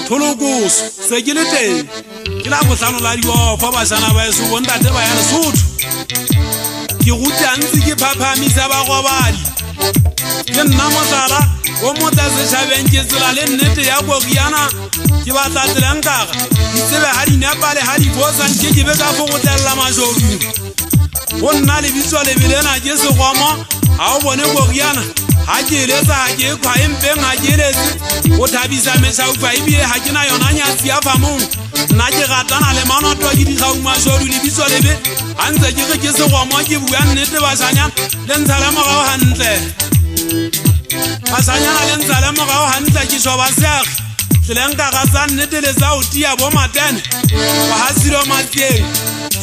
Tholokoso se ke le teng ke la botlhano la diofa bashana ba eso bontate ba ya Lesotho ke ruta ntse ke phaphamisa ba gobadi ke nna motlala o motla setšhabeng ke tsela le nnete ya Goriana ke batla tsela nkaga ke tsebe ha dinapale ha di bosan ke be ka fokotlela majodu go nna le bitso le belena ke segwamo ha o bone Goriana ha ke eletsa ha ke kwa empeng ha ke eletse o thabisa meshaufa ebile ha ke na yona nyatsi ya famong nna ke ratana le manoto ke dikgauma jodu le bitso lebe ha ntse ke re ke segwamo ke bua nnete bashanyana le ntsha le morao hantle bashanyana le ntsha le morao hantle ke shoba seagi tlelenka ga tsa nnete le tsa o tia bo matene wa ha silo matseng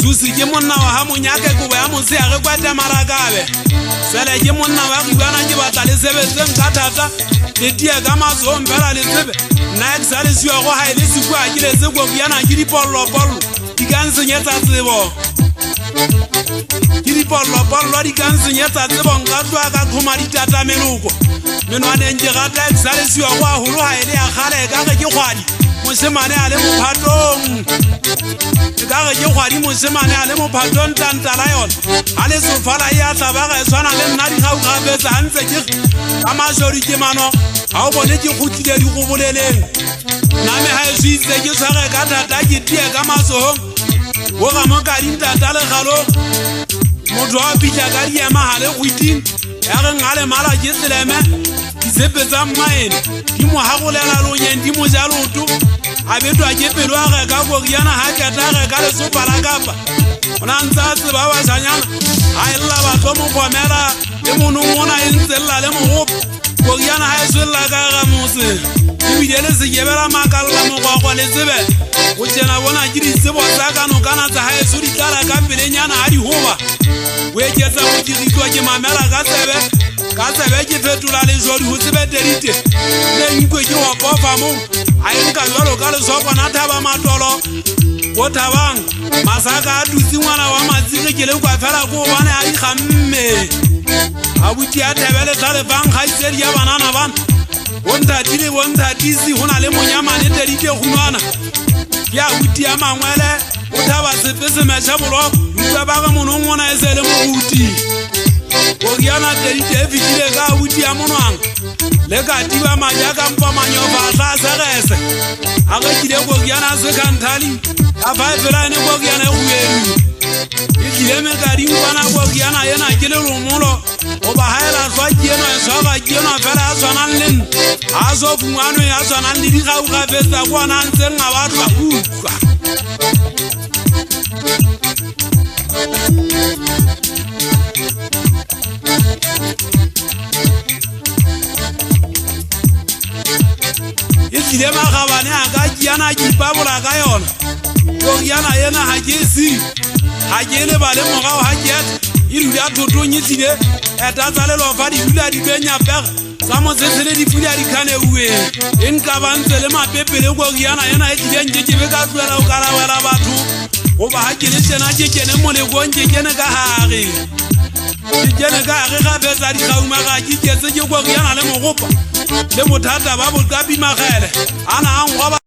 susi ke monna wa ha monyake kobo ya moseage kwa Tamarakabe sele ke monna wa ribana ke batla le sebetseng ka thata le tia ka matsohong fela le tsebe nna ke sa le siwa go ha ile sekwa ke letse Goriana ke dipollo di ka nsenyetsa tsebo ke dipollo di ka nsenyetsa tsebo nka tswa ka khoma ditata meloko menwaneng ke rata ke sa le siwa go haholo ha ile ya kgale ka ge ke kgwadi mosemane a le mophatong ka ge ke kgwadi mosemane a le mophatong tantala yona a le sofala ya tlabaga e tshwana le nna dikgaukgapetsa a ntse ke ka mašori ke mano ga o bone ke kgotlile digoboleleng name ga e soitse ke tshwage ka thata ke tie ka matsohong go ga mo ka dintata legalong motho wa pitla ka diema ga le kgwiting ya ge nga le mala ke seleme disepe tsa mmaene di mo hagolela lonyeng di mo ja loto a betwa ke pelo a ge ka Goriana ha keta ge ka lesopa la kapa o na ntse a tseba bashanyana a e lla batlo mo kgomela le monongona e ntse lla le mogopo Goriana ha e swella ka ga mose ebile le sekebela makalla mogwagwa le tsebe go tjena bona ke ditsebo tsa kanokana tsa haeso di tlala ka pelenyana ga di hoba o eketsa go diritwa ke mamela ka tsebe ke fetola le jodi go tsebe delite le nkwe ke wa pofa mo a e nka jwalo ka lesokwana thaba matolo go thabang masaka a dutse ngwana wa matsire ke le kwa fela go bane a dikgamme a buti a thebele tla le bang ga itsedi ya banana bana bontatile bontatisi go na le monyamane delite gunwana ya buti ya mangwele o thaba sepe se mecha boloko utlwa ba ga monongwana e se le moruti Goriana delite e fitile ka buti ya monwang le ka tiba maja ka mpa manyoba tla segese a ge kile Goriana se kanthali a fa fela ne Goriana e huelu e kile me ka dingwana Goriana yena ke le romolo o ba haela tswa ke eno e tshwara ke eno fela a tshwanang le nna a so fungwano ya tshwanang le dikgaukgapetsa kwana ntseng a batla utlwa ile magabane a ka kiana ke ipabola ka yona Goriana yena ha ke si ha ke le ba le mogao ha ke e dula thotong e tlile e tatsa le lofa di dula di benya pega tsa motsetsele di pula di khane uwe e nka bantse le mapepele Goriana yena e tlileng ke be ka tloela o karawela batho go ba ha ke le tsena ke kene mo le gonke kene ka hare ke kene ka hare ga betsa di kgauma ga ke ketse ke Goriana le mogopa le bothata ba boqapi magele ana a ngwa